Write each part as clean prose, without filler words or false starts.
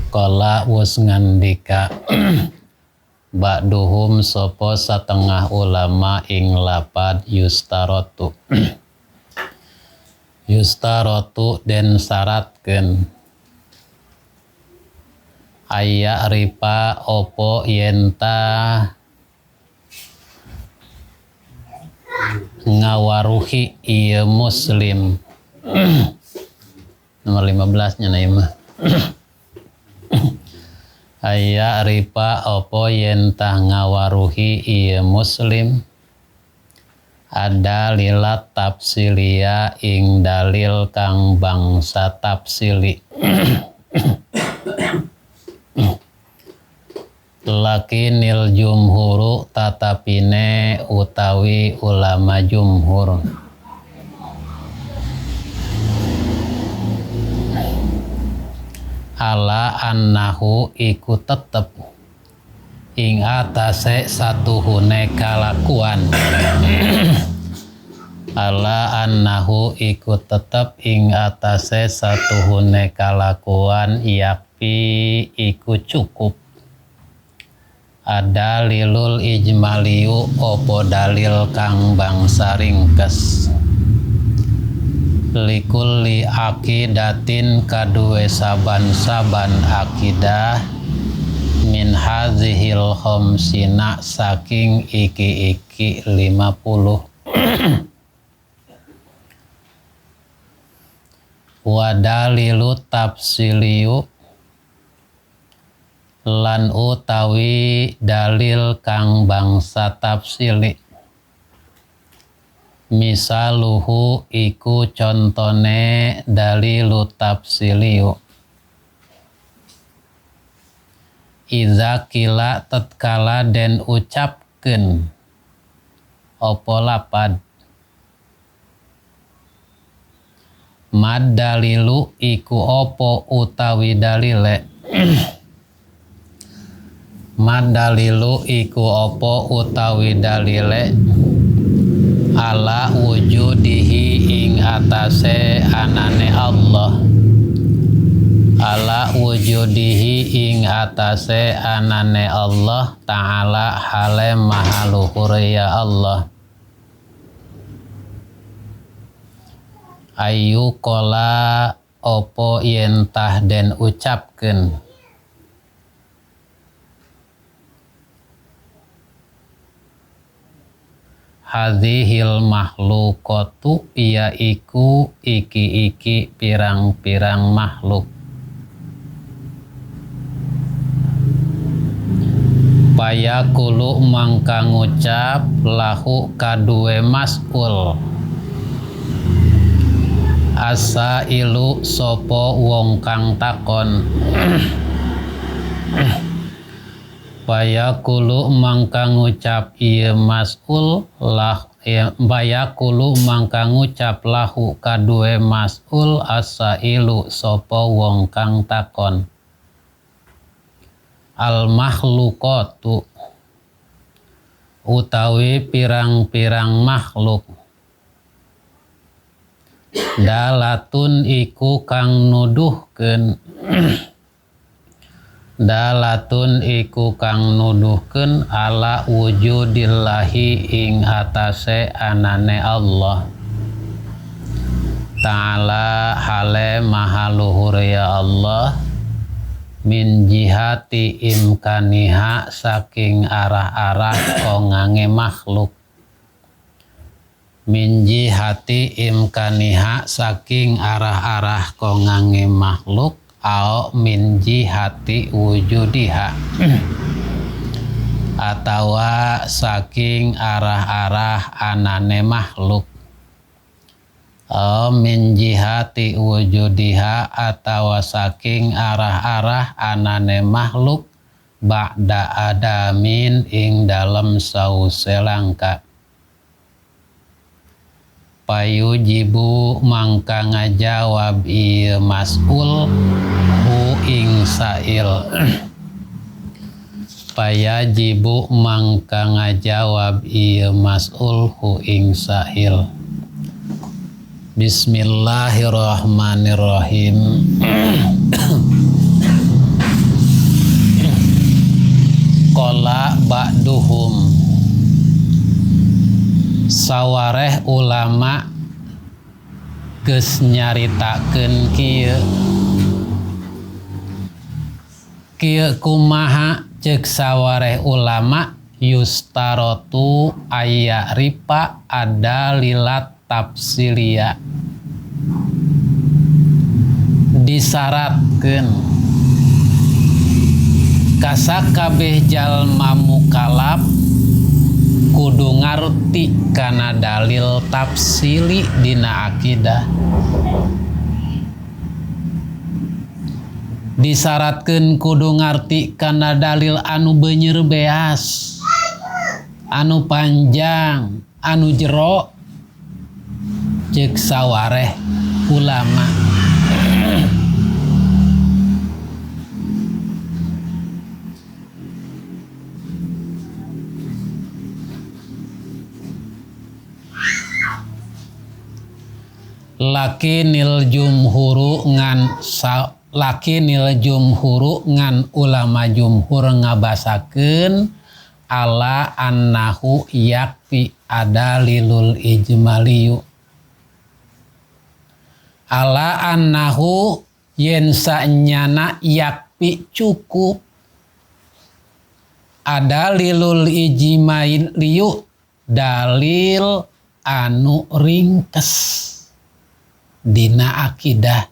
Qala wus ngandika ba'duhum sopo satengah ulama ing lapad yustarotu yustarotu den syaratkeun aya ripa opo yenta ngawaruhi ieu muslim. Nomor 15 nya na ieu mah. Aya ripa opo yentah ngawaruhi ieu muslim ada lilat tafsilia ing dalil kang bangsa tafsili. Lakinil jumhuru tatapine utawi ulama jumhur ala annahu iku tetep ing atase satuhune kalakuan ala annahu iku tetep ing atase satuhune kalakuan yakfi iku cukup ada lilul ijmaliu opo dalil kang bangsa ringkes likulli akidatin kaduwe saban-saban akidah min hazihil khamsina saking iki-iki 50 wa dalilu tafsiliu lan utawi dalil kang bangsa tafsili misaluhu iku contone dalilu tafsiliu iza kila tatkala den ucapkeun opo lapad mad dalilu iku opo utawi dalile mad dalilu iku opo utawi dalile ala wujudihi ing atase anane Allah ala wujudihi ing atase anane Allah ta'ala hale maha luhur ya Allah ayu kola opo yentah den ucapkeun hadhil makhluqatu yaiku iki-iki pirang-pirang makhluk payakulu mangka ngucap lahu kaduwe mas'ul asa ilu sopo wong kang takon bayakulu mangka ngucap ieu mas'ul lah bayakulu mangka ngucap lahu kaduwe mas'ul asailu sopo wong kang takon al makhluqatu utawi pirang-pirang makhluk dalatun iku kang nuduhkeun dalatun iku kang nuduhkeun ala wujudillahi ing atase anane Allah ta'ala hale maha luhur ya Allah min jihati imkaniha saking arah-arah kongange makhluk min jihati imkaniha saking arah-arah kongange makhluk au min jihati wujudiha atawa saking arah-arah anane makhluk au min jihati wujudiha atawa saking arah-arah anane makhluk ba'da adamin ing dalem sause langka payujibu mangka ngajawab ieu mas'ul hu ing sa'il payajibu mangka ngajawab ieu mas'ul hu ing sa'il Bismillahirrahmanirrahim Qala ba'duhum, sawareh ulama geus nyaritakeun kieu kumaha ceuk sawareh ulama yustarotu aya ripa ada lilat tafsilia, disyaratkeun kasakabeh jalma mukallaf kudu ngarti kana dalil tafsili dina akidah. Disyaratkeun kudu ngarti kana dalil anu beunyer beas, anu panjang, anu jero, ceuk sawareh ulama. Lakinil jumhuru ngan ulama jumhur ngabasakeun ala annahu yakfi adalilul ijmaliyu, ala annahu yen sanyana yakfi cukup adalilul ijmaliyu dalil anu ringkes dina akidah,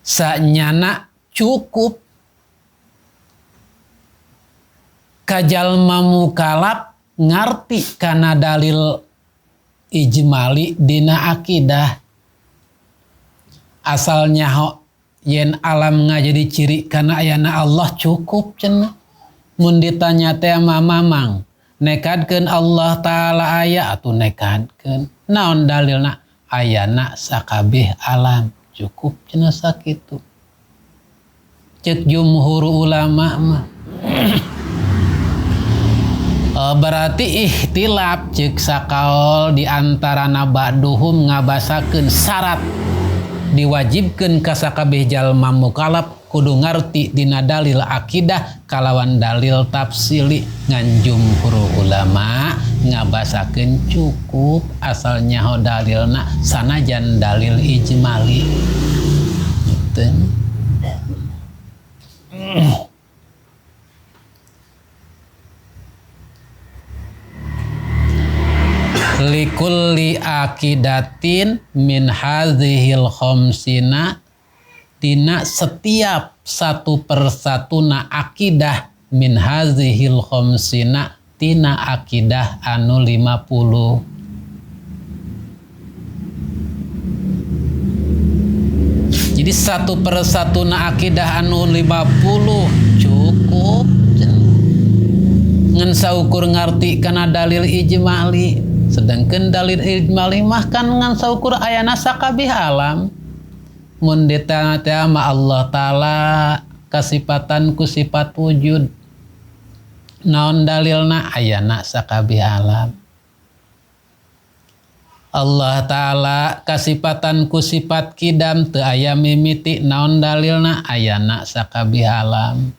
sanyana cukup kajalma mukallaf ngarti kana dalil ijmali dina akidah. Asalnya yen alam ngajadi ciri kana ayana Allah cukup cenah. Mun ditanya teh mamang nekadkeun Allah taala aya atuh nekadkeun. Naon dalilna? Ayana sakabeh alam cukup cenah sakitu. Ceuk jumhur ulama mah berarti ihtilaf ceuk sakaol di antarana ba'duhum ngabasakeun syarat diwajibkeun ka sakabeh jalma mukallaf kudu ngarti dina dalil akidah kalawan dalil tafsili. Ngan jumhur ulama ngabasakeun cukup asalnya dalilna sanajan dalil ijmali. Gitu. Likulli akidatin min hadhil khamsina, tina setiap satu persatuna akidah min hadhil khamsina tina akidah anu 50. Jadi satu persatuna akidah anu 50 cukup ngan saukur ngarti kana dalil ijmali. Sedangkan dalil ijmali mah kan ngan saukur ayana sakabeh alam. Mun ditanya ma Allah taala kasifatan ku sifat wujud, naon dalilna? Ayana sakabeh alam. Allah taala kasifatan ku sifat kidam teu aya mimiti, naon dalilna? Ayana sakabeh alam.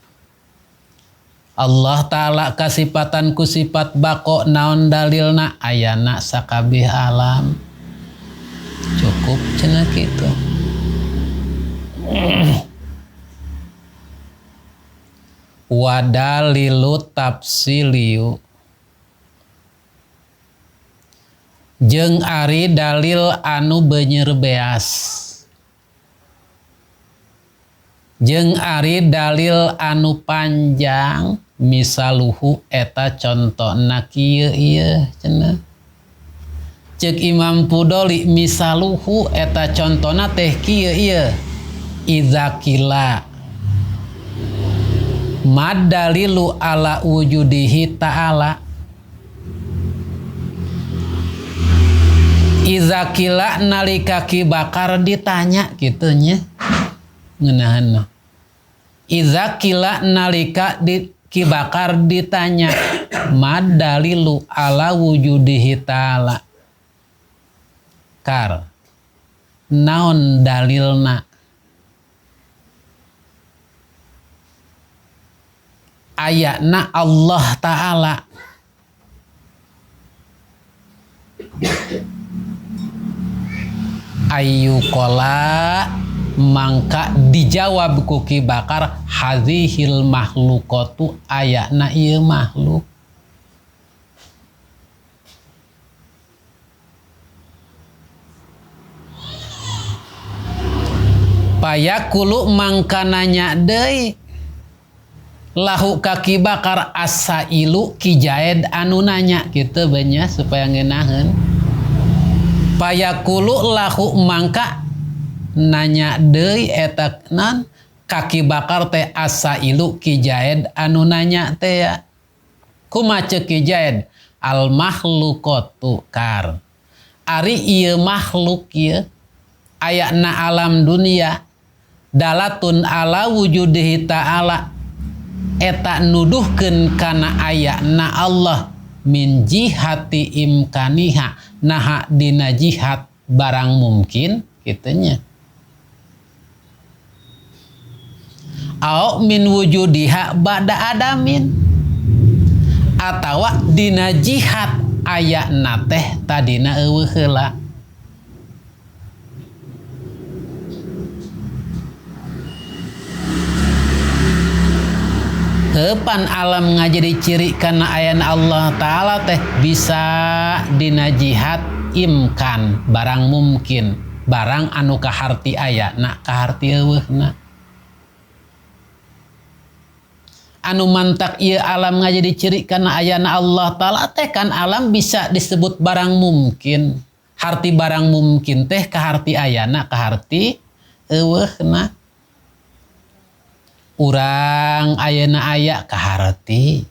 Allah taala kasifatan ku sifat bako, naon dalilna? Ayana sakabeh alam. Cukup cenah kitu. Wadalilu tafsiliyu, jeung ari dalil anu beunyer beas, jeung ari dalil anu panjang. Misaluhu eta contona kieu ieu cenah. Ceuk Imam Fudoli misaluhu eta contona teh kieu ieu. Idza qila mad dalilu ala wujudihi ta'ala. Idza qila nalika Ki Bakar ditanya kitu nya ngeunaheun. Idza qila nalika Ki Bakar ditanya mad dalilu ala wujudihi ta'ala. Kar naon dalilna? ayatna Allah Ta'ala. Ayyukola mangka dijawab ku Ki Bakar hadhil makhlukatu ayatna ieu makhluk. Payakulu mangka nanya deui lahu ka Ki Bakar asailu Ki Jaed anu nanya kitu banyak supaya ngeunaheun. Payakulu lahu mangka nanya deui eta nan ka Ki Bakar teh asailu Ki Jaed anu nanya teh ya. Kumaha ceuk Ki Jaed? Al makhluqatu kar. Ari ieu makhluk ieu ayatna alam dunia dalatun ala wujudihi ta'ala eta nuduhkeun kana ayatna Allah min jihati imkaniha naha dina jihad barang mungkin kitunya. Au min wujudiha ba'da adamin atawa dina jihad ayatna teh tadina eueuh heula. Hepan alam ngajadi ciri karena ayana Allah Ta'ala teh bisa dina jihad imkan barang mungkin barang anu kaharti ayatna kaharti eueuhna. Anu mantak ieu alam ngajadi ciri karena ayana Allah Ta'ala teh kan alam bisa disebut barang mungkin. Harti barang mungkin teh kaharti ayana kaharti eueuhna. Urang ayeuna aya kaharti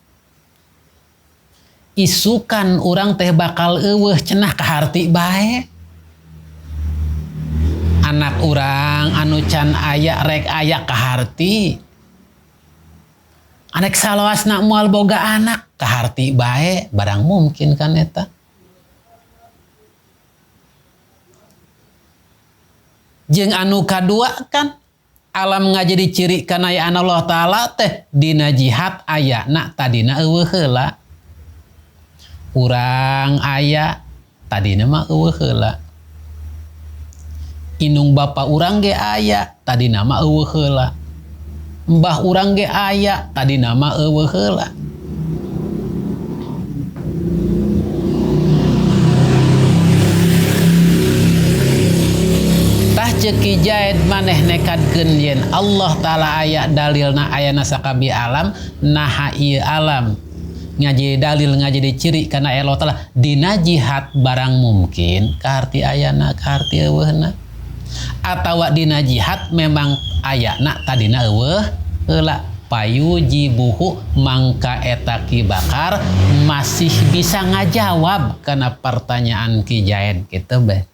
isukan urang teh bakal eueuh cenah kaharti bae. Anak urang anu can aya rek aya kaharti. Anek saloasna moal boga anak kaharti bae barang mungkin kan eta. Jeung anu kadua kan alam ngajadi ciri kana ayana Allah Ta'ala teh dina jihad ayana tadina eueuh heula. Urang aya tadina mah eueuh heula. Inung bapa urang ge aya tadina mah eueuh heula. Mbah urang ge aya tadina mah eueuh heula. Ki Jaed maneh nekadkeun yen Allah Ta'ala aya dalilna ayana sakabi alam naha ieu alam ngajadi dalil ngajadi ciri kana Allah Ta'ala dina jihad barang mungkin kaharti ayana kaharti eueuhna atawa dina jihad memang ayana tadina eueuh heula. Payujibuhu mangka eta Ki Bakar masih bisa ngajawab kana pertanyaan Ki Jaed kitu beh.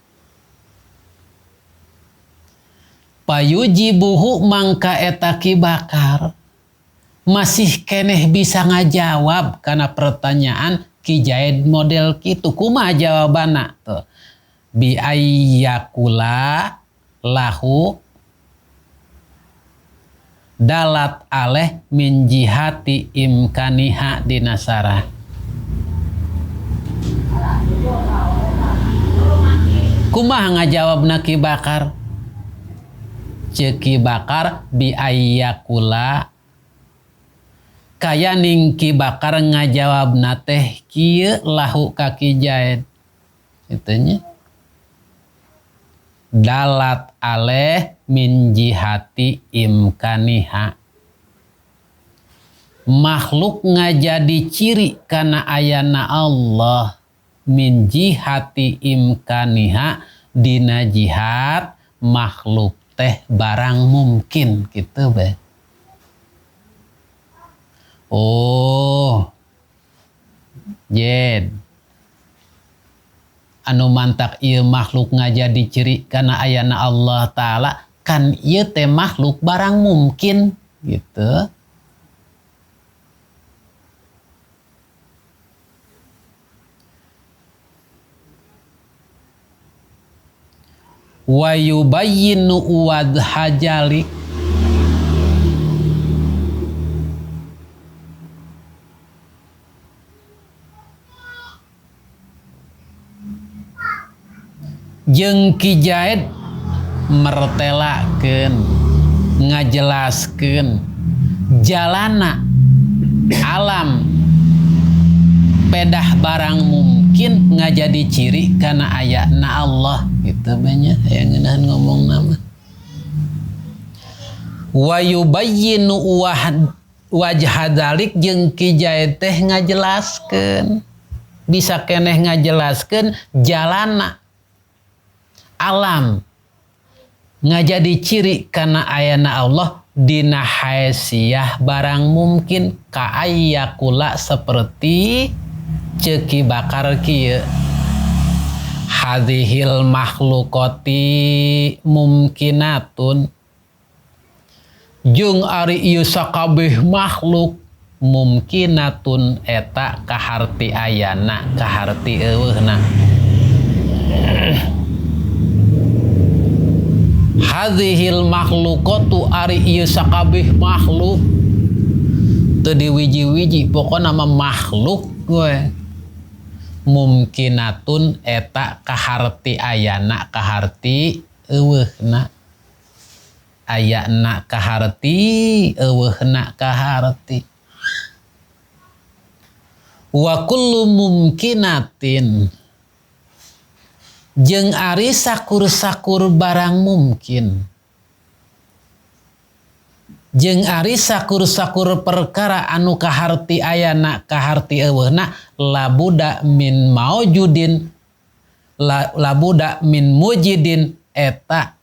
Payujibuhu mangka eta Ki Bakar masih keneh bisa ngajawab karena pertanyaan Ki Jaed model kitu. Kumaha jawabanna tuh? Bi ayyakula lahu dalat aleh min jihati imkaniha dinasara. Kumaha ngajawabna Ki Bakar? Ceuk Ki Bakar bi ayyakula kaya ning Ki Bakar ngajawabna teh kieu lahu ka Ki Jaed. Itunya dalat aleh min jihati imkaniha. Makhluk ngajadi ciri kana ayana Allah min jihati imkaniha dina jihad makhluk teh barang mungkin gitu be. Oh Jed anu mantak ieu makhluk ngajadi ciri kana ayana Allah Ta'ala kan ieu teh makhluk barang mungkin gitu. Wa yubayyinu wadhajalik jeung Ki Jaid mertelakeun ngajelaskeun jalana alam pedah barang mungkin ngajadi ciri kana ayana Allah gitu banyak yang ngeunaheun ngomong nama wa yubayyinu wajh dzalik jeung Ki Jaid teh ngajelaskeun bisa keneh ngajelaskeun jalana alam ngajadi ciri kana ayana Allah dina haysiyah barang mungkin ka ayyakula seperti Ceki Bakar kieu hadhil makhlukati mumkinatun jeung ari ieu sakabeh makhluk mumkinatun eta kaharti ayana kaharti eueuhna hadhil makhlukatu ari ieu sakabeh makhluk teu diwiji-wiji pokona mah makhluk we mumkinatun eta kaharti ayana kaharti eueuhna ayana kaharti eueuhna kaharti wa kullu mumkinatin jeung ari sakur-sakur barang mungkin jeung ari sakur-sakur perkara anu kaharti ayana kaharti eueuhna labuda min maujudin labuda min mujidin eta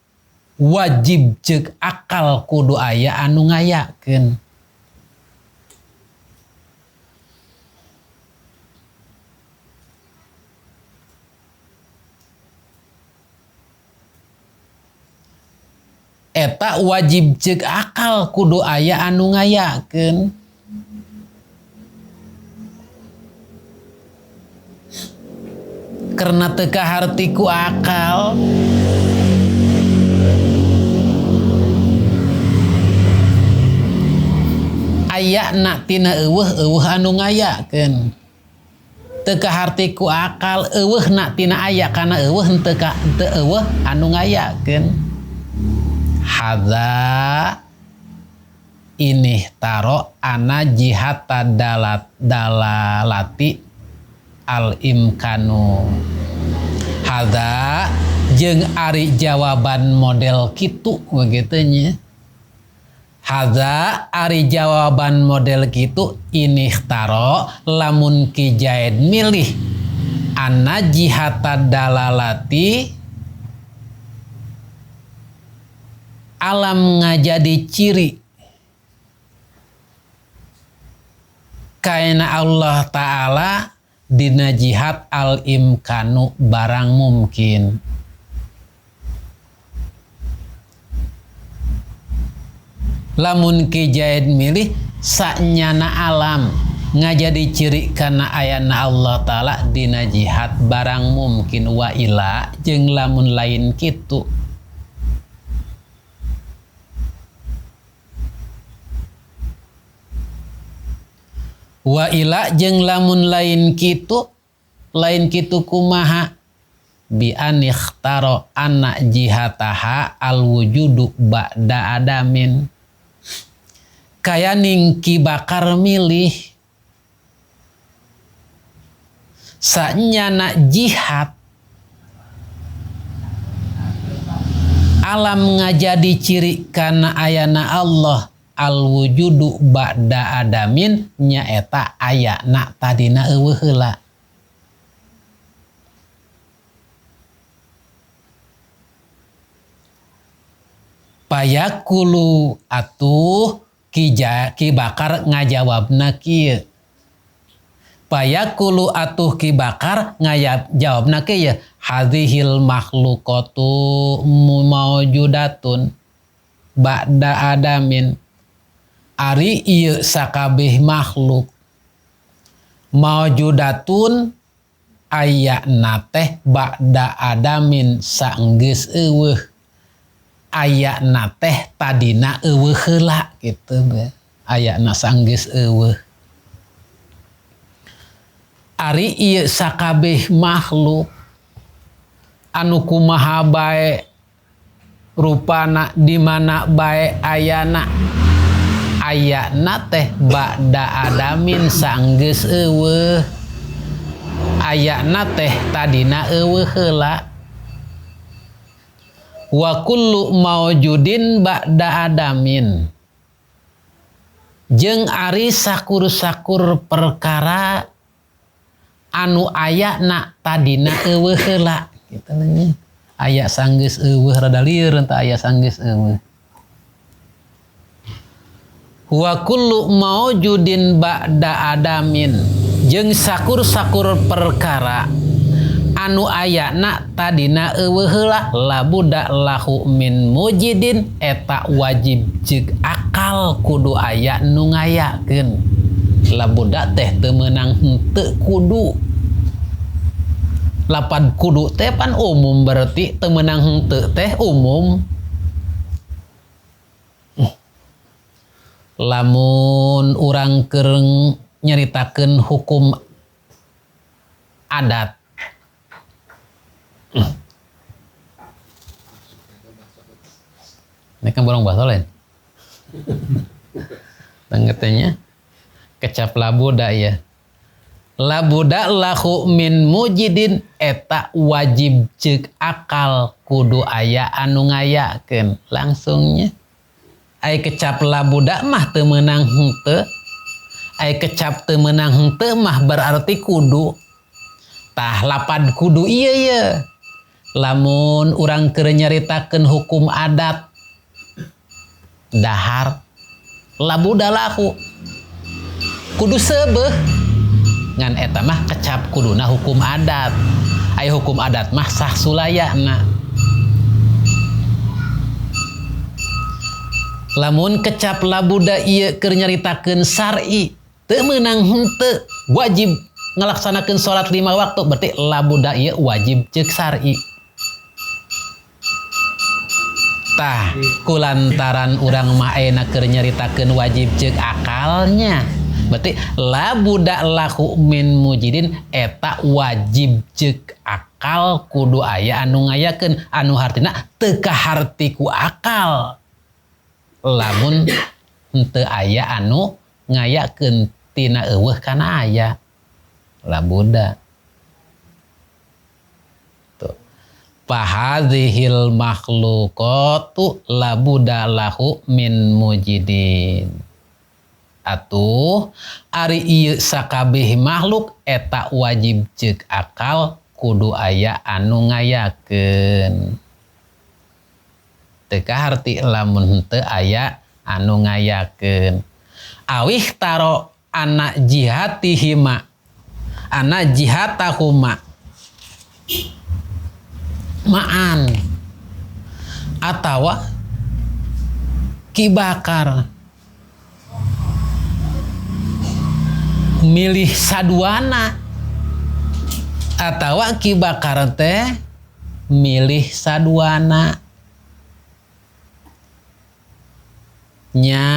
wajib ceuk akal kudu aya anu ngayakeun eta wajib ceuk akal kudu aya anu ngayakeun karena teu kaharti ku akal ayana tina eueuh anu ngayakeun teu kaharti ku akal eueuhna tina aya kana eueuh teu eueuh anu ngayakeun hadza ini taro ana jihata dalalati al imkanu hadza jeung ari jawaban model kitu begitu nya hadza ari jawaban model kitu ini taro lamun Ki Jaid milih ana jihata dalalati alam ngajadi ciri kaina Allah Ta'ala dina jihad al imkanu barang mungkin lamun Ki Jaid milih sanyana alam ngajadi ciri kana ayana Allah Ta'ala dina jihad barang mungkin wa ila jeung lamun lain kitu wa ila jeung lamun lain kitu kumaha bi anikhtaro anna jihataha al wujudu ba'da adamin kaya ning Ki Bakar milih sanyana jihad alam ngajadi ciri kana ayana Allah al wujudu ba'da adamin nyaeta ayana tadina eueuh heula payakulu atuh Ki Bakar ngajawabna kieu payakulu atuh Ki Bakar ngajawabna kieu hadhil makhluqatu maujudatun ba'da adamin ari ieu sakabeh makhluk maujudatun ayana teh ba'da adamin saenggeus eueuh ayana teh tadina eueuh heula kitu be ayana saenggeus eueuh ari ieu sakabeh makhluk anu kumaha bae rupana di mana bae ayana teh ba'da adamin saenggeus eueuh ayana teh tadina eueuh heula wa kullu maujudin ba'da adamin jeung ari sakur-sakur perkara anu ayana tadina eueuh heula kitu nya aya sanggeus eueuh rada lieur tah aya sanggeus eueuh wa kullu maujudin ba'da adamin jeung sakur-sakur perkara anu ayana tadina eueuh heula labuda lahu min mujidin eta wajib ceuk akal kudu aya nu ngayakeun labuda teh teu meunang henteu kudu lapad kudu teh pan umum berarti teu meunang henteu teh umum lamun urang keur nyaritakeun hukum adat ini kan borong bahasa lain tangetenya kecap labuda ya labuda lahu min mujidin eta wajib ceuk akal kudu aya anu ngayakeun langsungnya ai kecap labuda mah teu meunang henteu ai kecap teu meunang henteu mah berarti kudu tah lapad kudu ieu ye lamun urang keur nyaritakeun hukum adat dahar labuda lahu kudu seubeuh ngan eta mah kecap kuduna hukum adat ai hukum adat mah sah sulayana lamun kecap labuda ieu keur nyaritakeun syar'i teu meunang henteu wajib ngalaksanakeun salat 5 waktu berarti labuda ieu wajib ceuk syar'i tah kulantaran urang mah ayeuna keur nyaritakeun wajib ceuk akalnya berarti labuda lahu min mujidin eta wajib ceuk akal kudu aya anu ngayakeun anu hartina teu kaharti ku akal lamun henteu aya anu ngayakeun tina eueuh kana aya labuda tuh fahadhil makhluqatu labuda lahu min mujidin atuh ari ieu sakabeh makhluk eta wajib ceuk akal kudu aya anu ngayakeun teu kaharti lamun henteu aya anu ngayakeun awih taro ana jihatihima ana jihatahuma ma'an atawa kibakar milih saduana atawa kibakar teh milih saduana nya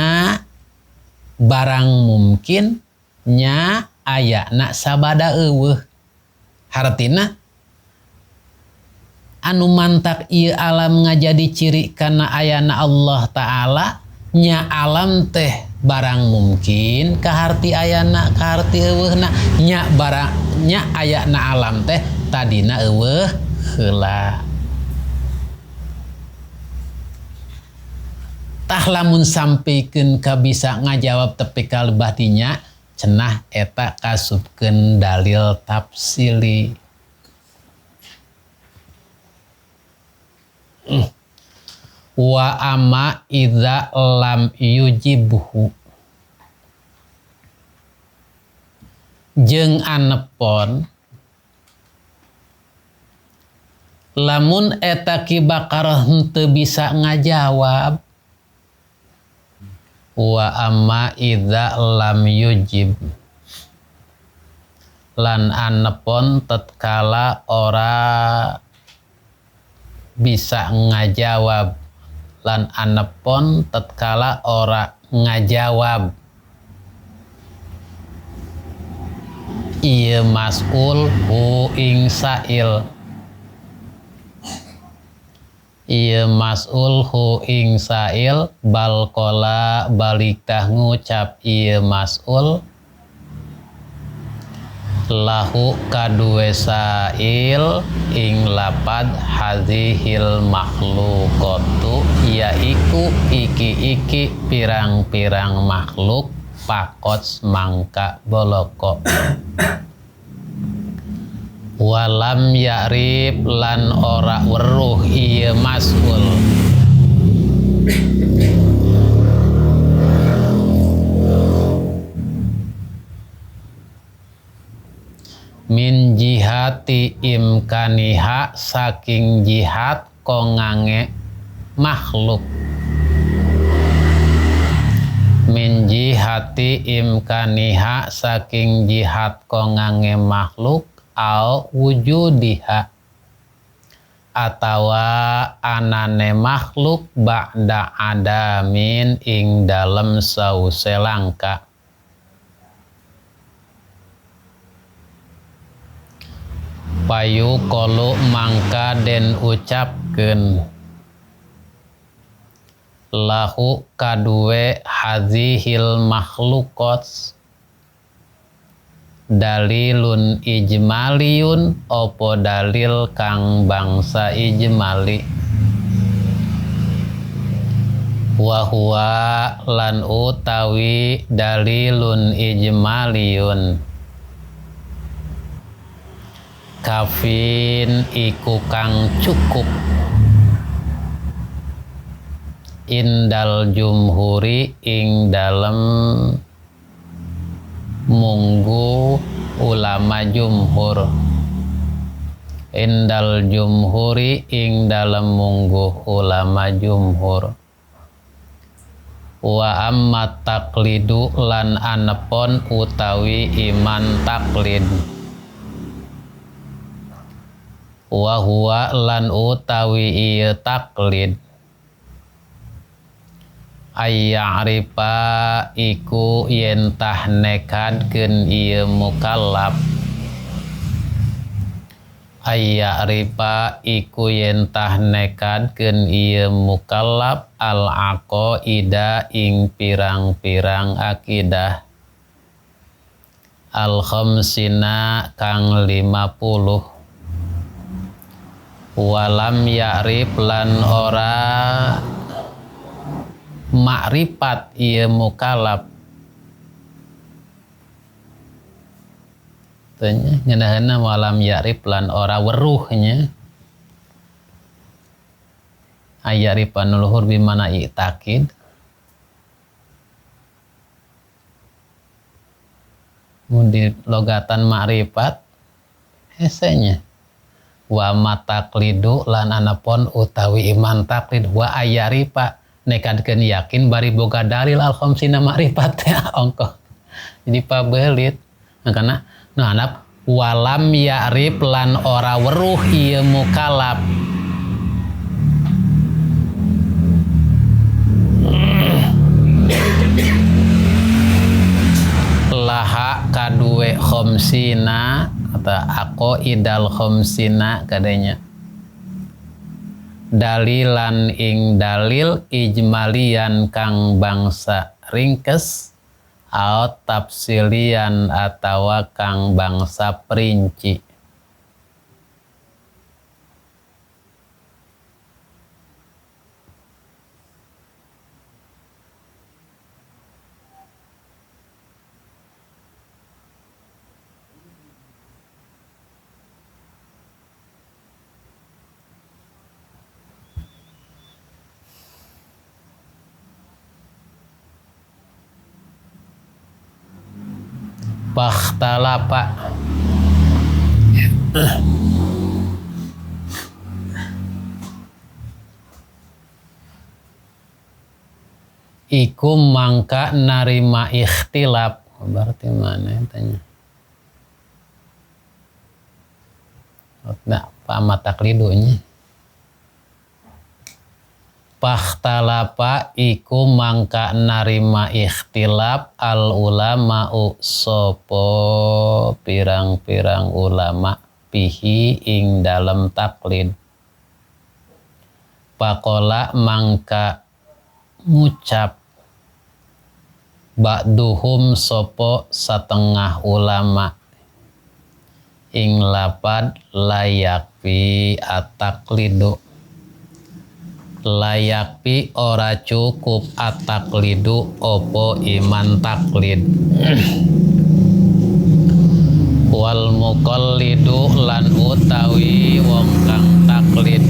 barang mungkin nya ayana sabada eueuh hartina anu mantak ieu alam ngajadi ciri kana ayana Allah Ta'ala nya alam teh barang mungkin kaharti ayana kaharti eueuhna nya barang nya ayana alam teh tadina eueuh heula tah lamun sampikeun ka bisa ngajawab tepi ka lebah dinya cenah eta kasupkeun dalil tafsili wa amma idza lam yujibhu jeung anepon lamun eta ki bakar henteu bisa ngajawab wa amma idza lam yujib lan anepon tatkala ora bisa ngajawab lan anepon tatkala ora ngajawab ieu mas'ul hu ing sa'il ieu mas'ul hu ing sa'il bal qala balik tah ngucap ieu mas'ul lahu kadue sa'il ing lapad hazihil makhluqatu yaiku iki-iki pirang-pirang makhluk pakots mangka boloko walam ya'rib lan ora weruh ieu mas'ul min jihati imkaniha saking jihad kongange makhluk min jihati imkaniha saking jihad kongange makhluk au wujudiha atawa anane makhluk ba'da adamin ing dalem sause langka payu kolu mangka den ucapkeun lahu kadue hazihil makhlukot dalilun ijmaliyun opo dalil kang bangsa ijmali wahwa lan utawi dalilun ijmaliyun kafin iku kang cukup indal jumhuri ing dalem munggu ulama jumhur indal jumhuri ing dalem munggu ulama jumhur wa amma taklidu lan anepon utawi iman taklid wa huwa lan utawi ieu taklid ayya'rifa iku yen tah nekadkeun ieu mukallaf ayya'rifa iku yen tah nekadkeun ieu mukallaf al aqaida ing pirang-pirang akidah al khamsina kang 50 walam ya'rif lan ora makrifat ieu mukallaf tanya ngeunahna walam ya'rif lan ora weruhnya ayyarifan luhur bimana i'takid mun di logatan makrifat hesenya wa mataklidu lan anapun utawi iman taklid wa ayyarifa nekadkeun yakin bari boga dalil al khamsina ma'rifat ongko jadi pabelit makana nu hanap walam ya'rif lan ora weruh ieu mukallaf laha kadue khamsina atau aqaidal khamsina kadanya dalilan ing dalil ijmalian kang bangsa ringkes au tafsilian atawa kang bangsa perinci Pakhtalafa iku mangka narima ikhtilaf berarti mana tanya nah pama taklidunya pakhtalafa iku mangka narima ikhtilaf al ulama sopo pirang-pirang ulama pihi ing dalam taklid Pakola mangka ngucap ba'duhum sopo satengah ulama ing lapad layakpi ataklidu. Layakpi ora cukup ataklidu opo iman taklid. Wal muqallidu lan utawi wong kang taklid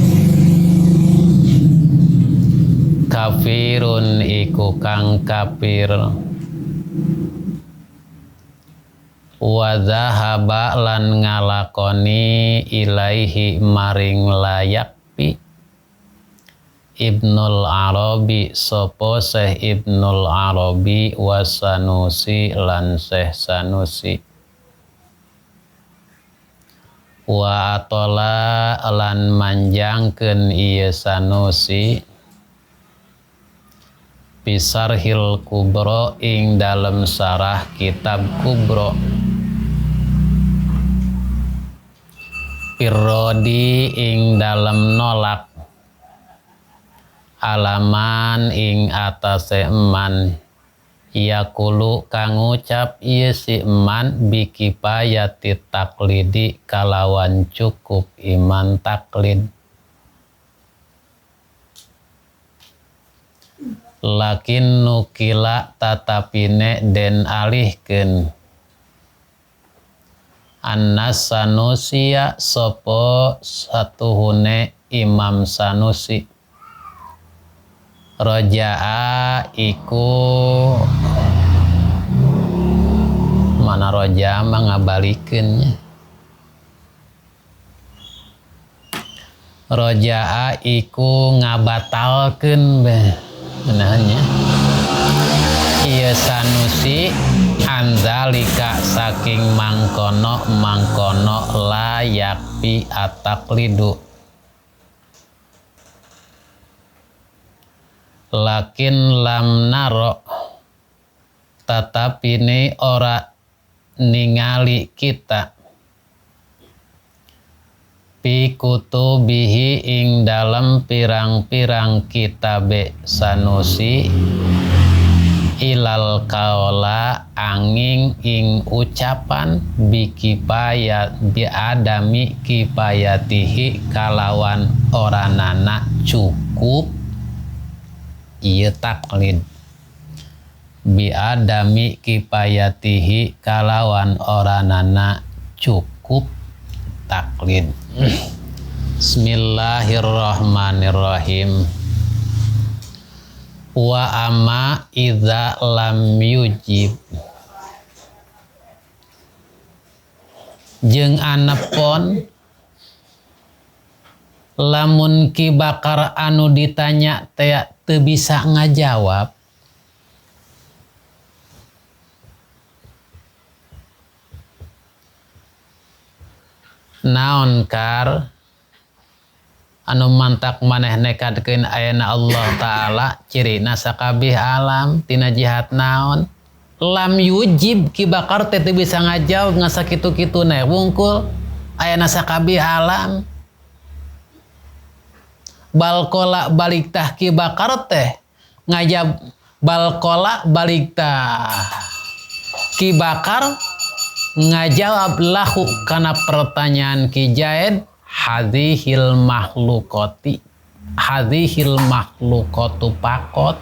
kafirun iku kang kafir. Wa zahaba lan ngalakoni ilaihi maring layakpi Ibnul Arabi sopo Syekh Ibnul Arabi wa Sanusi lan Syekh Sanusi. Wa atola lan manjangkeun ieu Sanusi Bisarhil Kubro ing dalem sarah kitab Kubro. Pirrodi ing dalem nolak alaman ing atase eman yakulu kang ngucap ieu si eman bikifayati taklidi kalawan cukup iman taklid. Lakin nukila tatapine den alihkeun Annas Sanusia sopo satuhune Imam Sanusi roja'a iku mana roja'a mah ngabalikeunnya. Roja'a iku ngabatalkeun benahnya. Ieu Sanusi anzalika saking mangkono layakpi ataklidu. Lakin lam naro tatapine ora ningali kita pi kutubihi ing dalam pirang-pirang kitabe Sanusi ilal kaula angin ing ucapan bikipayat biadami kipayatihi kalawan oranana cukup ieu taklid. Biadami kipayatihi kalawan oranana cukup taklid. Bismillahirrahmanirrahim. Wa amma idza lam yujib jeung anepon lamun Ki Bakar anu ditanya teu bisa ngajawab naon kar anu mantak maneh nekadkeun ayana Allah Ta'ala cirina sakabeh alam tina jihad naon lam yujib Ki Bakar teh teu bisa ngajawab ngasakitu-kituna wungkul ayana sakabeh alam balkola balik tah Ki Bakar teh ngajab balkola balik tah Ki Bakar ngajawab lahu kana pertanyaan Ki Jaid hadhil makhlukatu pakot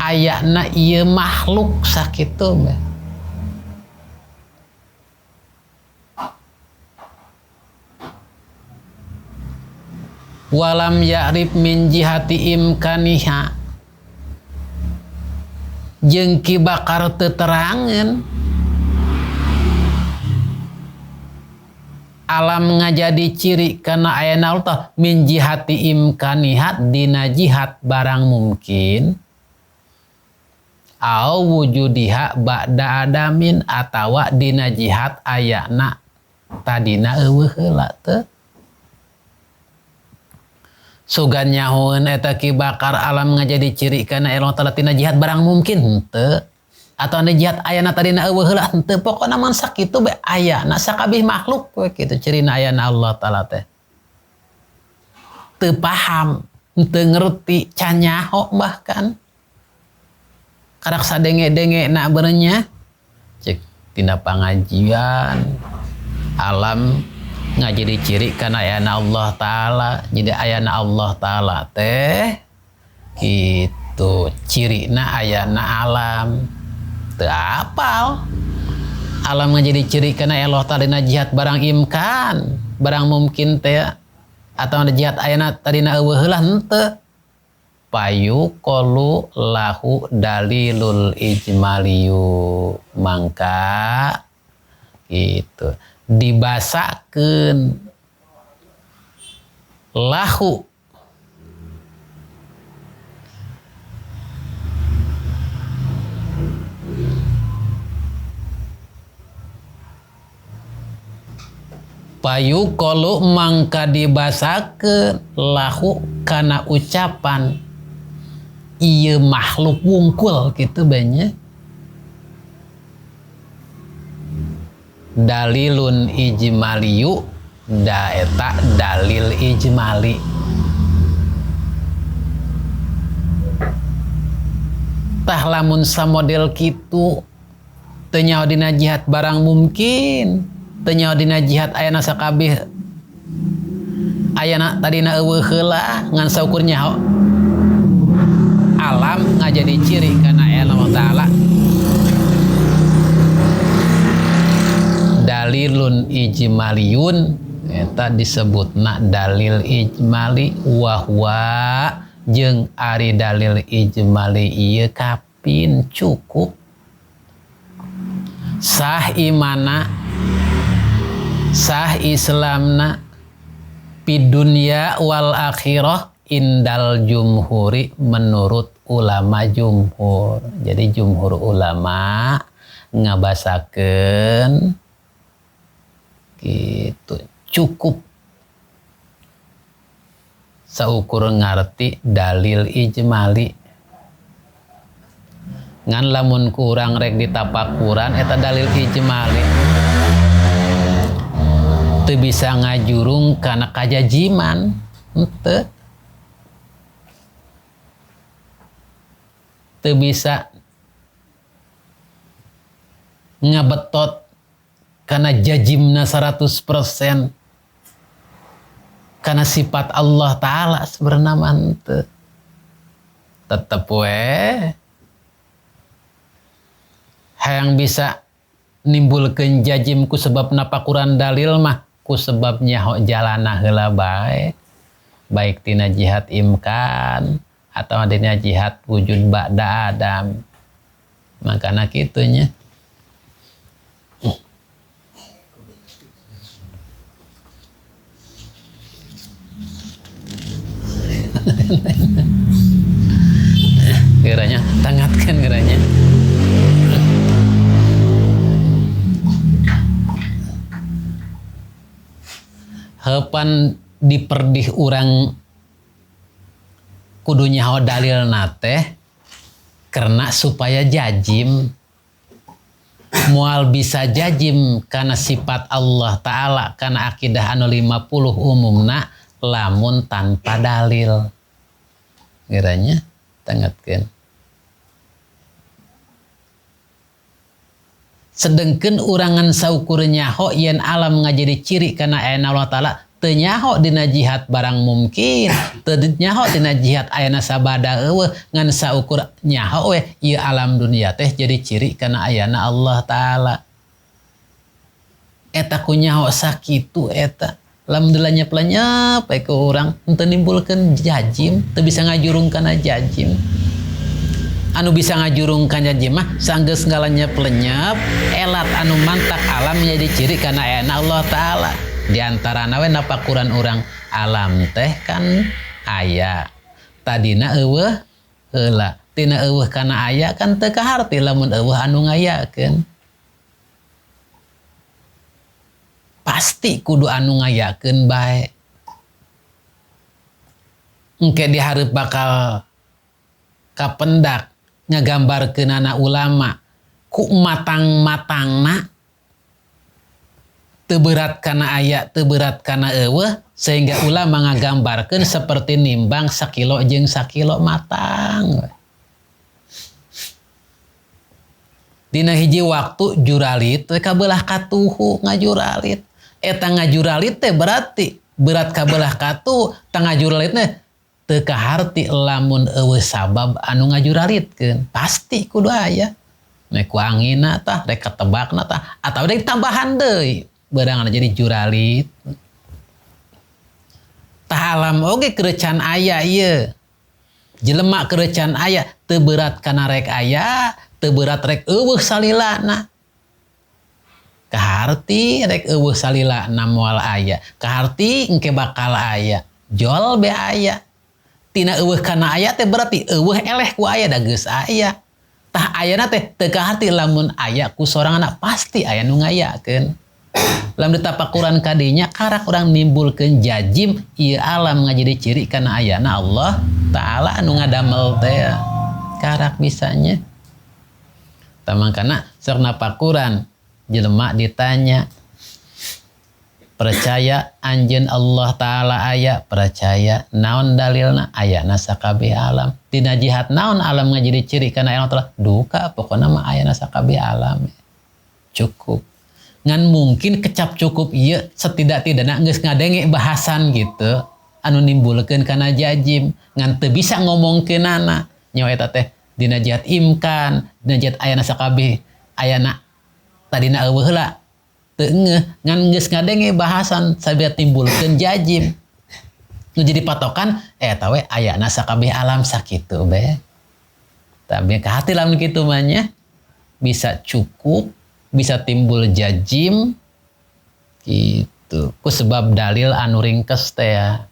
ayakna ieu makhluk sakitu be. Walam ya'rif min jihati imkaniha jeung Ki Bakar teu terangeun alam ngajadi ciri kana ayana Allah min jihati imkanihat dina jihad barang mungkin au wujudiha ba'da adamin atawa dina jihad ayana tadina eueuh heula teu sugan nyahoeun eta Ki Bakar alam ngajadi ciri kana Allah Ta'ala tina jihad barang mungkin henteu atau anu jihad ayana tadina eueuh heula henteu pokona man sakitu be ayana sakabeh makhluk we kitu cirina ayana Allah Ta'ala teh teu paham, teu ngerti, canyaho bahkan karak sadenge-denge nak berenya cek tina pangajian alam ngajadi ciri kana ayana Allah Ta'ala. Jadi ayana Allah Ta'ala teh gitu cirina ayana alam teu apal. Alam ngajadi ciri kana Allah Ta'ala dina jihad barang imkan barang mungkin teh atau jihad ayana tadina eueuh heula henteu. Payu kolu lahu dalilul ijmaliyu mangka gitu dibasakeun lahu payu kolu mangka dibasakeun lahu kana ucapan ieu makhluk wungkul gitu banyak dalilun ijmaliyu da eta dalil ijmali. Tah lamun samodel kitu teu nyaho dina jihad barang mungkin, teu nyaho dina jihad ayana sakabeh ayana tadina eueuh heula ngan saukur nyaho alam ngajadi ciri kana Allah Ta'ala dalilun ijmaliyun eta disebutna dalil ijmali wahwa jeung ari dalil ijmali ieu kapin cukup sah imana sah islamna pid dunya wal akhirah indal jumhuri menurut ulama jumhur. Jadi jumhur ulama ngabasakeun gitu cukup saukur ngarti dalil ijmali. Ngan lamun kurang rek ditapakuran eta dalil ijmali teu bisa ngajurung kana kajajiman henteu. Teu bisa ngabetot karena jajimna 100% karena sifat Allah Ta'ala sebenarnya mantep tetep we hayang bisa nimbulkeun jajim ku sebab napakuran dalil mah ku sebabnya ho jalana heula bae baik tina jihad imkan atau adanya jihad wujud ba'da Adam. Makana kitunya. Geranya tangatkan geranya. Hepan diperdih urang kudu nyaho dalil nate karena supaya jajim mual bisa jajim karena sifat Allah Ta'ala karena akidah anu 50 umumna lamun tanpa dalil kiranya tangatkeun sedengkeun urangan saukur nyaho yen alam ngajadi ciri karena ayana Allah Ta'ala teu nyaho dina jihad barang mungkin teu nyaho dina jihad ayana sabada eueuh ngan saukur nyaho we ieu alam dunia teh jadi ciri kana ayana Allah Ta'ala eta ku nyaho sakitu eta alhamdulillah nyep-nyep ke urang henteu nimbulkeun jajim teu bisa ngajurung kana jajim anu bisa ngajurung kana jajim mah sanggeus ngalanyep lenyep elat anu mantak alam jadi ciri kana ayana Allah Ta'ala. Di antara nawe napakuran orang alam teh kan aya tadina eueuh heula tina eueuh kana aya kan teu kaharti lamun eueuh anu ngayakeun pasti kudu anu ngayakeun bae engke di hareup bakal kapendak ngagambarkeun anak ulama ku matang-matangna teu berat kana aya, teu berat kana eueuh, sehingga ulama ngagambarkeun seperti nimbang 1 kilo jeung 1 kilo matang. Dina hiji waktu juralit teh kabelah katuhu ngajuralit. Eta ngajuralit teh berarti berat kabelah katuh, tang ngajuralit teh teu kaharti lamun eueuh sabab anu ngajuralitkeun. Pasti kudu aya. Nek ku angina tah, rek ketebakna tah, atawa rek tambahan deui. Beurang jadi juralit. Tah alam oge keurecan aya ieu. Jelema keurecan aya teu berat kana rek aya, teu berat rek eueuh salilana. Kaharti rek eueuh salilana moal aya, kaharti engke bakal aya. Jol be aya. Tina eueuh kana aya teh berarti eueuh eleh ku aya da geus aya. Tah ayana teh teu kaharti lamun aya ku soranganna pasti aya nu ngayakeun. Lamun ditapakuran kadinya karak urang nimbulkeun jajim ieu alam ngajadi ciri kana ayana Allah Ta'ala anu ngadamel teh. Karak bisanya. Tamangkana sok napakuran jelema ditanya, percaya anjeun Allah Ta'ala aya, percaya naon dalilna ayana sakabeh alam. Tina jihad naon alam ngajadi ciri kana Allah Ta'ala? Duka pokona mah ayana sakabeh alam. Cukup. Ngan mungkin kecap cukup ieu setidak-tidakna geus ngadenge bahasan gitu anu nimbulkeun kana jajim ngan teu bisa ngomongkeunana nyawa eta teh dina jihad imkan, dina jihad ayana sakabeh ayana tadina eueuh heula teu ngeuh ngan geus ngadenge bahasan sabida timbulkeun jajim nu jadi patokan eta we ayana sakabeh alam sakitu be. Tapi ka hati lamun kitu mah nya bisa cukup, bisa timbul jajim gitu ku sebab dalil anu ringkes teh ya.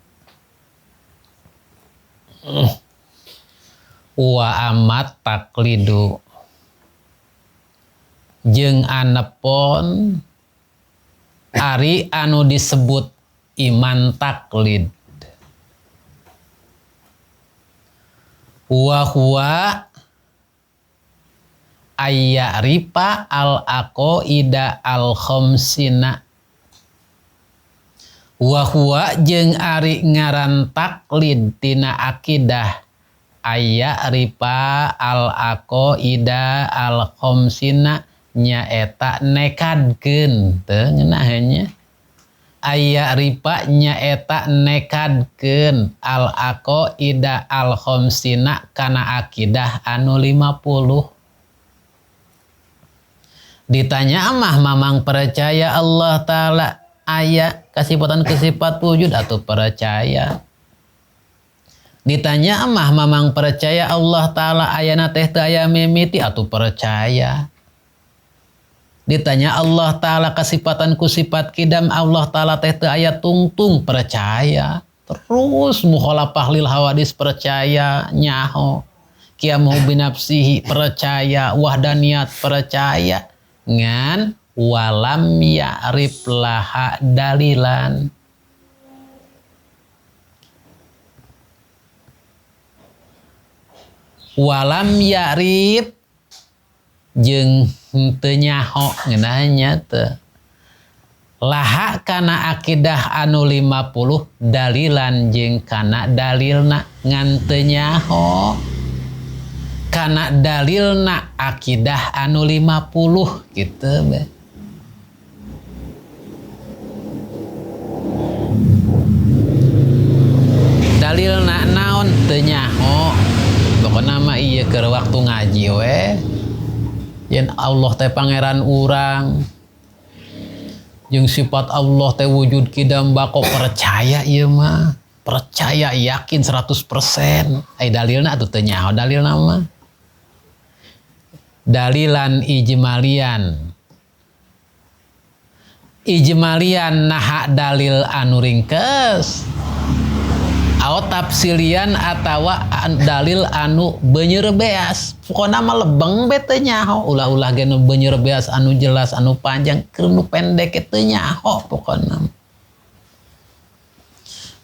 Wa amat taklidu jeung anepon ari anu disebut iman taklid. Wa huwa ayya ripa al-aqaida al-khamsina. Wa huwa jeung ari ngaran taklid tina akidah ayya ripa al-aqaida al-khamsina nyaeta nekadkeun teu ngeunah nya. Ayya ripa nyaeta nekadkeun al-aqaida al-khamsina kana akidah anu 50. Ditanya amah mamang percaya Allah Ta'ala aya kasifatan-kasifat wujud atau percaya. Ditanya amah mamang percaya Allah Ta'ala ayana teh teu aya mimiti atau percaya. Ditanya Allah Ta'ala kasifatan ku sifat kidam Allah Ta'ala teh teu aya tungtung percaya. Terus mukhalafah lil hawadis percaya nyaho. Qiyamuhu binafsihi percaya, wahdaniyat percaya. Ngan walam ya'rif laha dalilan. Walam ya'rif jeung teu nyaho ngeunahnya teu laha kana akidah anu 50 dalilan jeung kana dalilna ngan teu nyaho kana dalilna akidah anu 50 gitu be. Dalilna naon teu nyaho. Pokona mah ieu keur waktu ngaji we. Yen Allah teh pangeran urang. Jeung sifat Allah teh wujud kidam bako percaya ieu mah. Percaya yakin 100%. Ai dalilna atuh teu nyaho dalilna mah. Dalilan ijmalian naha dalil anu ringkes aw tafsilian atawa dalil anu beunyeur beas pokona mah lebeng be teu nyaho ulah-ulah ge nu beunyeur beas anu jelas anu panjang keur nu pendek teu nyaho pokona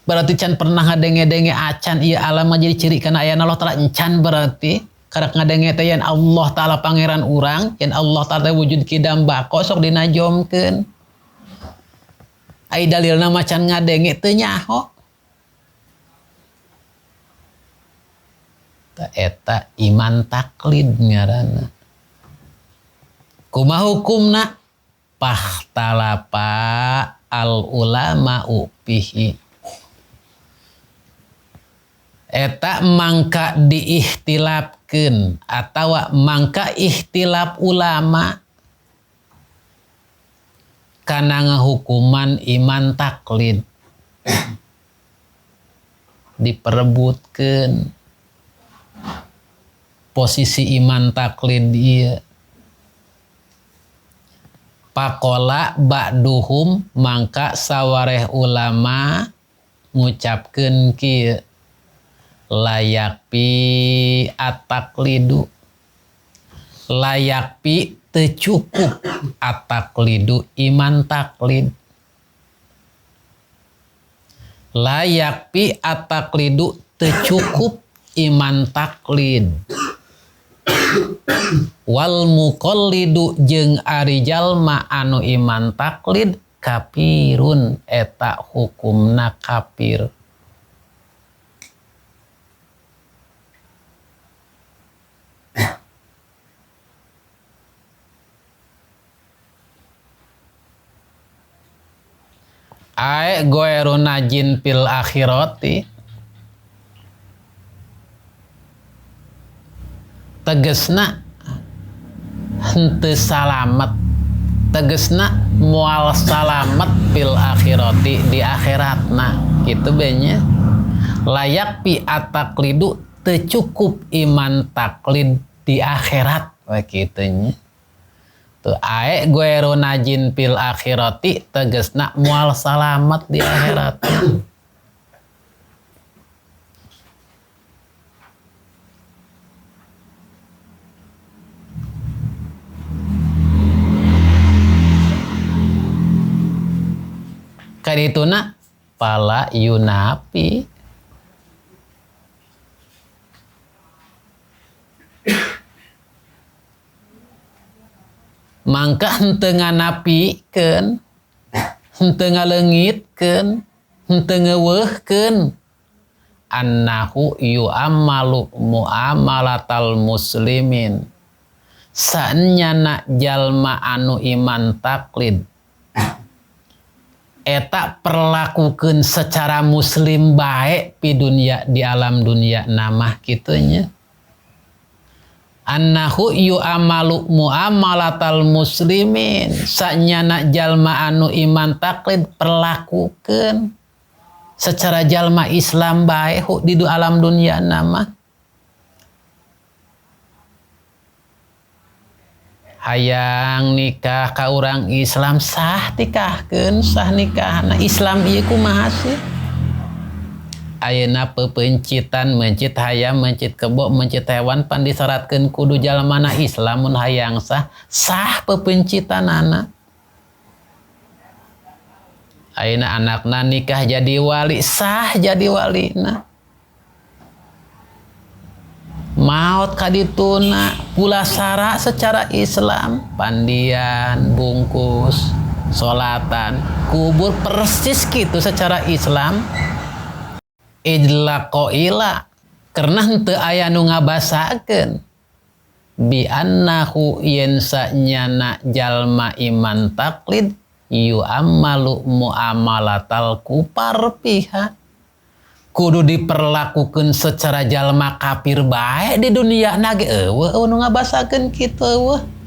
berarti can pernah ngadenge-denge acan ieu alam jadi ciri kana aya Allah Ta'ala encan berarti karak ngadenge teh yen Allah Ta'ala pangeran urang, yen Allah Ta'ala wujud kidam bako sok dinajomkeun. ai dalilna macan ngadenge teu nyaho. Eta iman taklid ngaranna. Kumaha hukumna? Pahtalapa al ulama upihi. Eta mangka diihtilapkeun atawa mangka ihtilap ulama kana ngahukuman iman taklid. Diperebutkeun posisi iman taklid ieu. Pakola ba'duhum mangka sawareh ulama ngucapkeun kieu layak pi ataklidu, layak pi teu cukup ataklidu iman taklid, layak pi ataklidu teu cukup iman taklid. Wal muqallidu jeung ari jalma anu iman taklid kafirun eta hukumna kafir. Ae goeru najin fil akhirati tegesna henteu salamet, tegesna moal salamet fil akhirati di akhiratna kitu benya. Layak pi ataklidu teu cukup iman taklid di akhirat we kitu nya. Tuh ae goeru najin fil akhirati tegesna moal salamet di akhirat. Kadituna pala yunapi mangka henteu nganapikeun, henteu ngaleungitkeun, henteu ngeuweuhkeun annahu yu'ammalu mu'amalatal muslimin. Saenyana jalma anu iman taklid eta perlakukeun secara muslim bae pi dunia di alam dunia namah kitu nya. Annahu yu'amalu mu'amalatal muslimin. Saenyana jalma anu iman taklid perlakukeun secara jalma Islam bae di alam dunia nama. Hayang nikah ka urang Islam sah nikahkeun, sah nikahna. Islam ieu kumaha sih? Ayeuna pepencitan mencit hayam, mencit kebo, mencit hewan pan disyaratkeun kudu jalmana Islam mun hayang sah, sah pepencitanana. Ayeuna anakna nikah jadi wali, sah jadi walina. Maot kadituna pulasara secara Islam, pandian, bungkus, solatan, kubur persis gitu secara Islam. Ijla qaila karena henteu aya nu ngabasakeun bi annahu yen sanyana jalma iman taklid yu'ammalu mu'amalatal kufar pihak kudu diperlakukeun secara jalma kafir bae di dunia nage eueuh nu ngabasakeun kitu eueuh.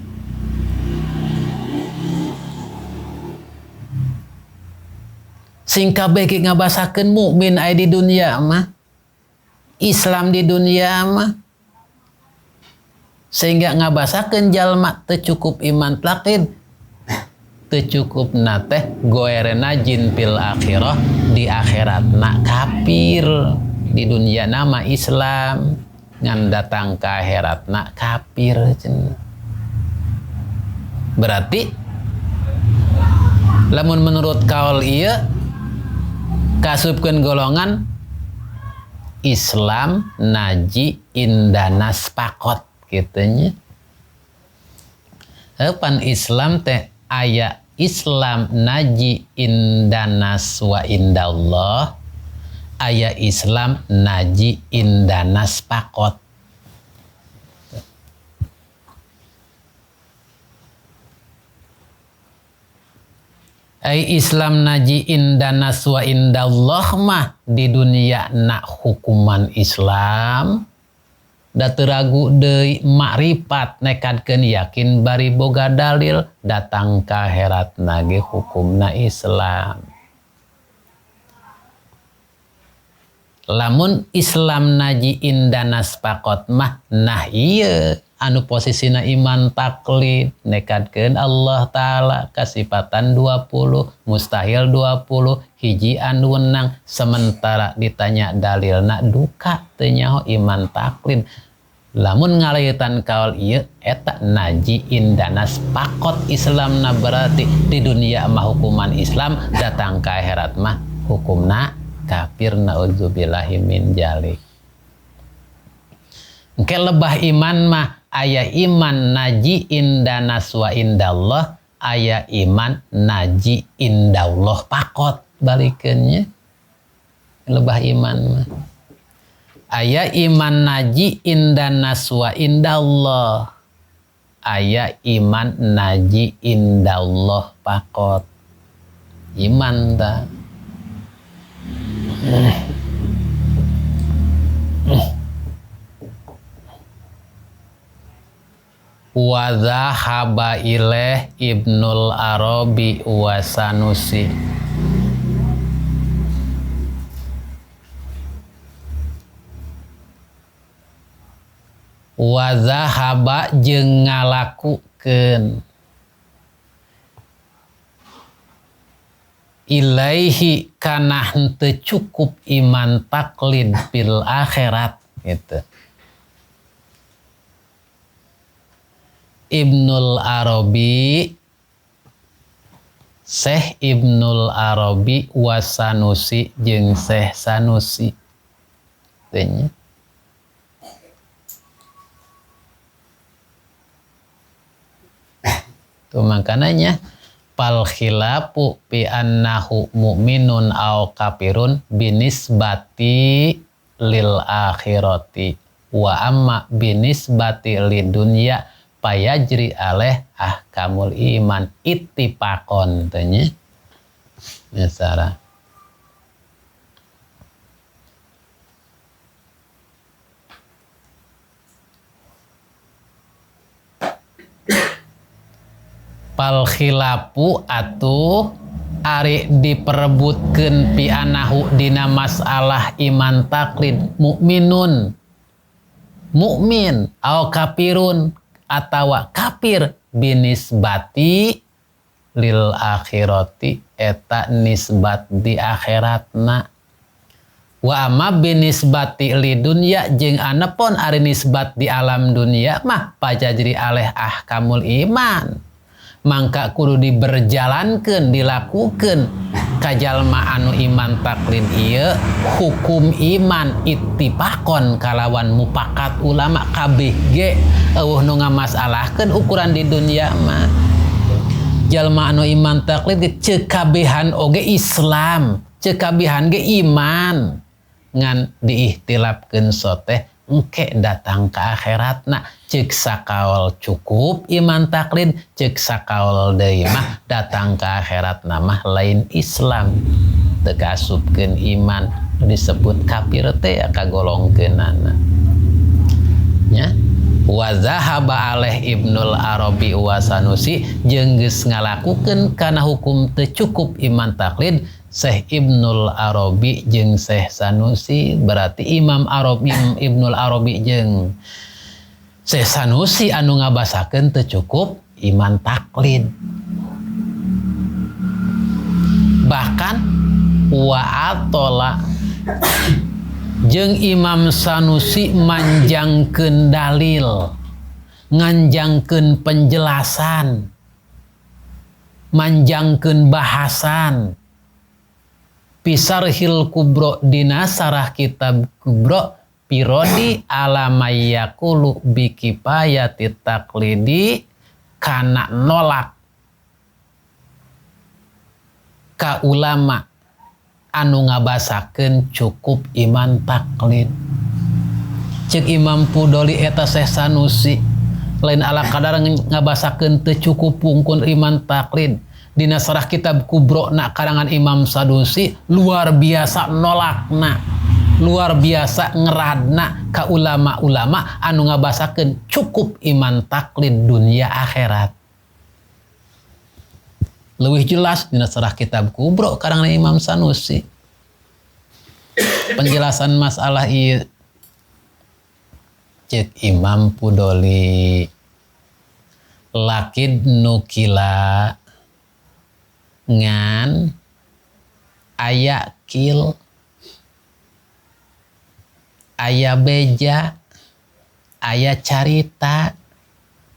Sing kabeh ki ngabasakeun mukmin aya di dunia mah, Islam di dunia mah, sehingga ngabasakeun jalma teu cukup iman taklid, teu cukup nateh goerena jin fil akhirah di akhiratna kafir, di dunia nama Islam ngan datang ke akhiratna kafir cenah. Berarti lamun menurut kaul ieu kasupkeun golongan Islam naji indana sepakot kitu nya. Pan Islam teh aya Islam naji indanas wa indallah, aya Islam naji indanas pakot. Ai Islam naji indanas wa indallah mah di dunia nak hukuman Islam da teu ragu deui makrifat nekadkeun yakin bari boga dalil datang ka akhiratna ge hukumna Islam. Lamun Islam naji indanas pakot mah nah ieu anu posisina iman taklid nekadkeun Allah Ta'ala kasifatan 20 mustahil 20 hiji anu wenang sementara ditanya dalilna duka teu nyaho iman taklid. Lamun ngaleutan kaul ieu eta naji indanas pakot Islamna berarti di dunia mah hukuman Islam datang ka akhirat mah hukumna kafir naudzubillahi min dzalik. Engke lebah iman mah aya iman naji indanas wa indallah, aya iman naji indallah pakot balikeunnya. Lebah iman mah aya iman naji indanas wa indallah, aya iman naji indallah pakot. Iman ta wa dhahaba ilaih Ibnul Arabi wa Sanusi. Wa dhahaba jeung ngalakukeun ilaihi kana henteu cukup iman taklid fil akhirat gitu. Ibnul Arabi, Syekh Ibnul Arabi wa Sanusi jeung Syekh Sanusi. Tanya. Tuh makananya pal khilafu bi annahu mu'minun aw kafirun binisbati lil akhirati wa amma binisbati lidunya payajri aleh ahkamul iman ittifaqon tanya misalnya pal khilafu atuh ari diperebutkeun pi anahu dina masalah iman taklid mukminun mukmin au kafirun atawa kafir binisbati lil akhirati eta nisbat di akhiratna wa amma binisbati li dunya jeung anepun ari nisbat di alam dunia mah pajajri aleh ahkamul iman mangka kudu diberjalankeun dilakukeun kajalma anu iman taklid ieu hukum iman ittifaqon kalawan mupakat ulama kabeh ge eueuh nu ngamasalahkeun ukuran di dunia mah jalma anu iman taklid ge ceuk kabehan oge Islam ceuk kabehan ge iman ngan diihtilafkeun soteh engke datang ke akhiratna ceuk sakaol cukup iman taklid ceuk sakaol deui mah datang ke akhiratna mah lain Islam teu kaasupkeun iman disebut kafir teh kagolongkeunana nya wa zahaba aleh Ibnul Arabi wa Sanusi jeung geus ngalakukeun kana hukum teu cukup iman taklid Syekh Ibnul Arabi jeung Syekh Sanusi berarti Imam Arabi Ibnul Arabi jeung Syekh Sanusi anu ngabasakeun teu cukup iman taklid bahkan wa atola jeung Imam Sanusi manjangkeun dalil nganjangkeun penjelasan manjangkeun bahasan Pisarhil kubro dina sarah kitab kubro pirodi alamayakulu bikipayati taklidi kana nolak ka ulama anu ngabasakeun cukup iman taklid. Cek Imam Pudoli eta Syekh Sanusi lain ala kadar ngabasakeun teu cukup pungkun iman taklid. Dina sarah kitab kubro na karangan Imam Sanusi luar biasa nolakna, luar biasa ngeradna ka ulama-ulama anu ngabasakeun cukup iman taklid dunia akhirat. Lebih jelas dina sarah kitab kubro karangan Imam Sanusi. Penjelasan masalah ieu cek Imam Pudoli lakid nukila ngan aya kil aya beja aya carita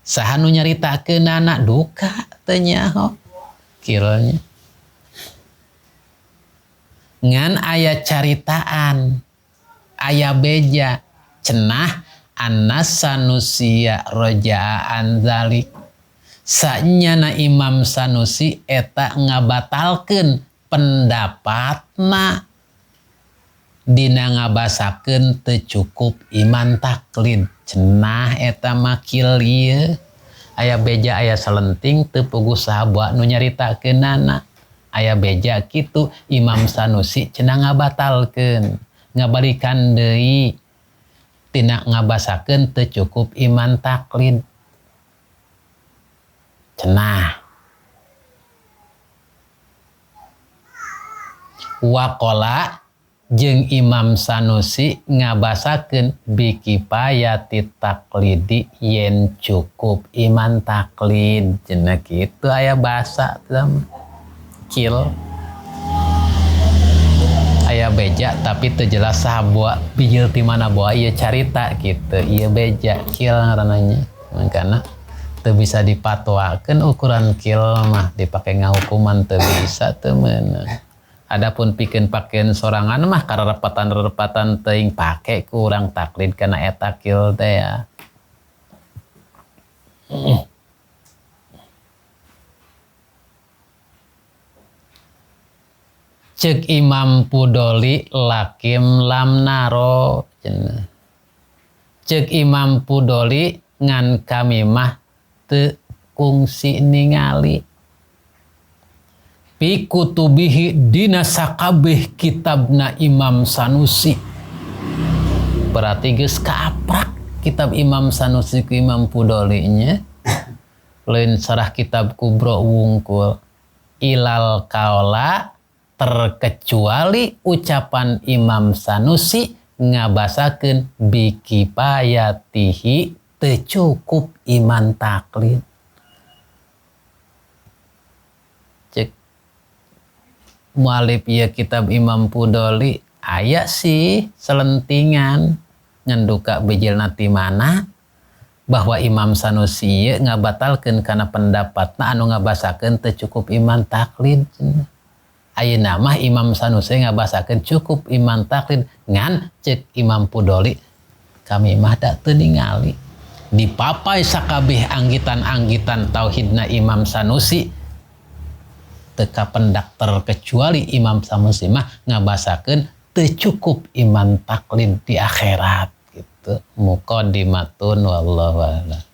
saha nu nyaritakeunana duka teu nyaho kilnya ngan aya caritaan aya beja cenah Anas Sanusia roja'an zalik sanyana Imam Sanusi eta ngabatalkeun pendapatna dina ngabasakeun teu cukup iman taklid cenah eta makil ieu aya beja aya selenting teu puguh saha nu nyaritakeunana aya beja kitu Imam Sanusi cenah ngabatalkeun ngabalikan deui tina ngabasakeun teu cukup iman taklid cenah waqala jeung Imam Sanusi ngabasakeun bikifayati taklidi yen cukup iman taklid cenah kitu aya basa kil aya beja tapi teu jelas saha bijil ti mana boa ieu carita kitu ieu beja kil ngaranna mangkana teu bisa dipatwakeun ukuran kil mah dipake ngahukuman teu bisa teu meunang. Adapun pikeun pakeun sorangan mah karerepatan teuing pake ku urang taklid kana eta kil teh ya. Cek Imam Pudoli lakim lam naro cenah. Cek Imam Pudoli ngan kami mah teu kungsi ningali fi kutubihi dina sakabeh kitabna Imam Sanusi. Berarti geus kaaprak kitab Imam Sanusi ku Imam Pudoli nya. Lain sarah kitab kubro wungkul ilal kaula terkecuali ucapan Imam Sanusi ngabasakeun bikifayatihi teu cukup iman taklid. Cek mualif ieu kitab Imam Pudoli aya sih selentingan ngenduka bijilna ti mana bahwa Imam Sanusi ieu ngabatalkeun kana pendapatna anu ngabasakeun teu cukup iman taklid. Ayeuna mah Imam Sanusi ngabasakeun cukup iman taklid ngan cek Imam Pudoli kami mah da teu ningali dipapai sakabeh anggitan-anggitan tauhidna Imam Sanusi teu kapendak terkecuali Imam Sanusi mah ngabasakeun teu cukup iman taklid di akhirat gitu. Muqaddimatun wallahu a'lam.